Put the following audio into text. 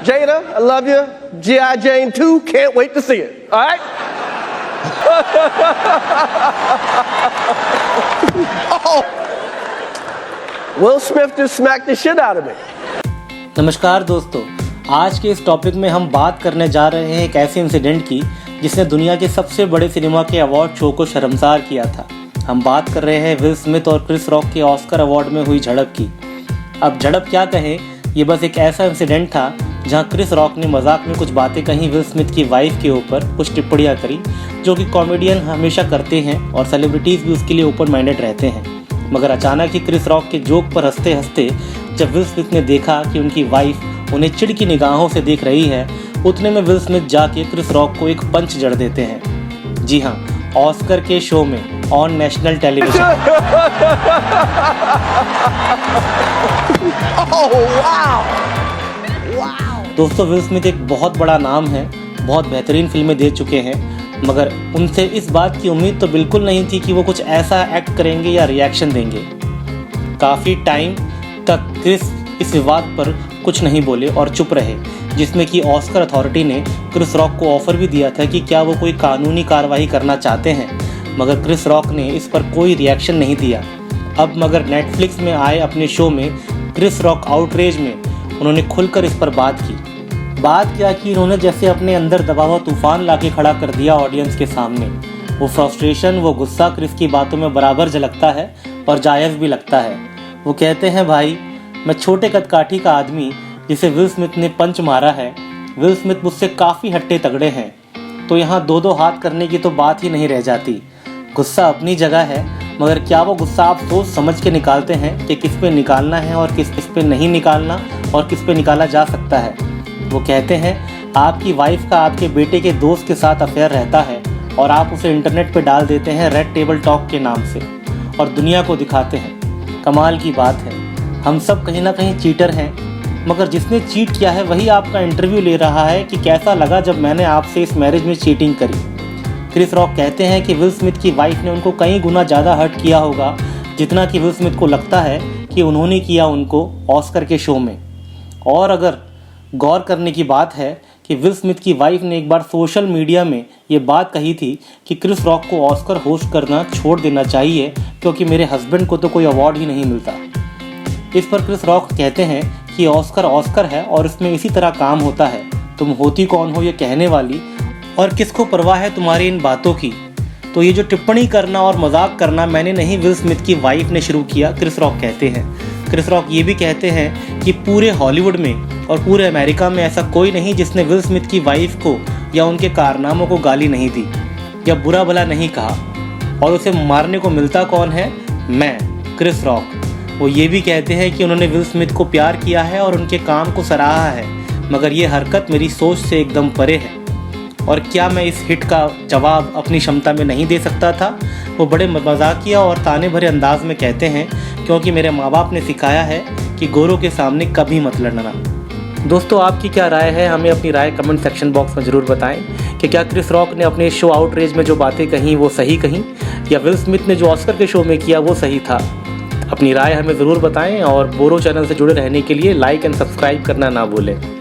Jada, I love you. G.I. Jane 2, can't wait to see it. All right? Oh! Will Smith just smacked the shit out of me. नमस्कार दोस्तों, आज के इस topic में हम बात करने जा रहे हैं एक ऐसे इंसिडेंट की जिसने दुनिया के सबसे बड़े सिनेमा के अवार्ड शो को शर्मसार किया था। हम बात कर रहे हैं विल स्मिथ और क्रिस रॉक के ऑस्कर अवार्ड में हुई झड़प की। अब झड़प क्या कहें, ये बस एक ऐसा इंसिडेंट था जहां क्रिस रॉक ने मजाक में कुछ बातें कहीं विल स्मिथ की वाइफ के ऊपर, कुछ टिप्पणियां करी जो कि कॉमेडियन हमेशा करते हैं और सेलिब्रिटीज़ भी उसके लिए ओपन माइंडेड रहते हैं। मगर अचानक ही क्रिस रॉक के जोक पर हंसते हंसते जब विल स्मिथ ने देखा कि उनकी वाइफ उन्हें चिढ़ की निगाहों से देख रही है, उतने में विल स्मिथ जाके क्रिस रॉक को एक पंच जड़ देते हैं। जी हाँ, ऑस्कर के शो में ऑन नेशनल टेलीविजन। दोस्तों, विल स्मिथ एक बहुत बड़ा नाम है, बहुत बेहतरीन फिल्में दे चुके हैं, मगर उनसे इस बात की उम्मीद तो बिल्कुल नहीं थी कि वो कुछ ऐसा एक्ट करेंगे या रिएक्शन देंगे। काफ़ी टाइम तक क्रिस इस विवाद पर कुछ नहीं बोले और चुप रहे, जिसमें कि ऑस्कर अथॉरिटी ने क्रिस रॉक को ऑफ़र भी दिया था कि क्या वो कोई कानूनी कार्रवाई करना चाहते हैं, मगर क्रिस रॉक ने इस पर कोई रिएक्शन नहीं दिया। अब मगर नेटफ्लिक्स में आए अपने शो में क्रिस रॉक आउटरेज में उन्होंने खुलकर इस पर बात की। बात क्या कि उन्होंने जैसे अपने अंदर दबा हुआ तूफान ला के खड़ा कर दिया ऑडियंस के सामने। वो फ्रस्ट्रेशन, वो गुस्सा क्रिस की बातों में बराबर झलकता है और जायज़ भी लगता है। वो कहते हैं, भाई मैं छोटे कदकाठी का आदमी जिसे विल स्मिथ ने पंच मारा है, विल स्मिथ मुझसे काफ़ी हट्टे तगड़े हैं, तो यहाँ दो दो हाथ करने की तो बात ही नहीं रह जाती। गुस्सा अपनी जगह है, मगर क्या वो गुस्सा आप सोच समझ के निकालते हैं कि किस पे निकालना है और किस पे नहीं निकालना और किस पे निकाला जा सकता है। वो कहते हैं, आपकी वाइफ का आपके बेटे के दोस्त के साथ अफेयर रहता है और आप उसे इंटरनेट पे डाल देते हैं रेड टेबल टॉक के नाम से और दुनिया को दिखाते हैं। कमाल की बात है, हम सब कहीं ना कहीं चीटर हैं, मगर जिसने चीट किया है वही आपका इंटरव्यू ले रहा है कि कैसा लगा जब मैंने आपसे इस मैरिज में चीटिंग करी। क्रिस रॉक कहते हैं कि विल स्मिथ की वाइफ ने उनको कई गुना ज़्यादा हर्ट किया होगा जितना कि विल स्मिथ को लगता है कि उन्होंने किया उनको ऑस्कर के शो में। और अगर गौर करने की बात है कि विल स्मिथ की वाइफ ने एक बार सोशल मीडिया में ये बात कही थी कि क्रिस रॉक को ऑस्कर होस्ट करना छोड़ देना चाहिए क्योंकि मेरे हस्बैंड को तो कोई अवार्ड ही नहीं मिलता। इस पर क्रिस रॉक कहते हैं कि ऑस्कर ऑस्कर है और इसमें इसी तरह काम होता है, तुम होती कौन हो ये कहने वाली, और किसको परवाह है तुम्हारी इन बातों की। तो ये जो टिप्पणी करना और मजाक करना मैंने नहीं, विल स्मिथ की वाइफ ने शुरू किया, क्रिस रॉक कहते हैं। क्रिस रॉक ये भी कहते हैं कि पूरे हॉलीवुड में और पूरे अमेरिका में ऐसा कोई नहीं जिसने विल स्मिथ की वाइफ को या उनके कारनामों को गाली नहीं दी या बुरा भला नहीं कहा, और उसे मारने को मिलता कौन है? मैं, क्रिस रॉक। वो ये भी कहते हैं कि उन्होंने विल स्मिथ को प्यार किया है और उनके काम को सराहा है, मगर ये हरकत मेरी सोच से एकदम परे है। और क्या मैं इस हिट का जवाब अपनी क्षमता में नहीं दे सकता था? वो बड़े मजाकिया और ताने भरे अंदाज में कहते हैं, क्योंकि मेरे माँ बाप ने सिखाया है कि गोरों के सामने कभी मत लड़ना। दोस्तों, आपकी क्या राय है? हमें अपनी राय कमेंट सेक्शन बॉक्स में ज़रूर बताएं कि क्या क्रिस रॉक ने अपने शो आउटरेज में जो बातें कहीं वो सही कहीं, या विल स्मिथ ने जो ऑस्कर के शो में किया वो सही था। अपनी राय हमें ज़रूर बताएं और बोरो चैनल से जुड़े रहने के लिए लाइक एंड सब्सक्राइब करना ना भूलें।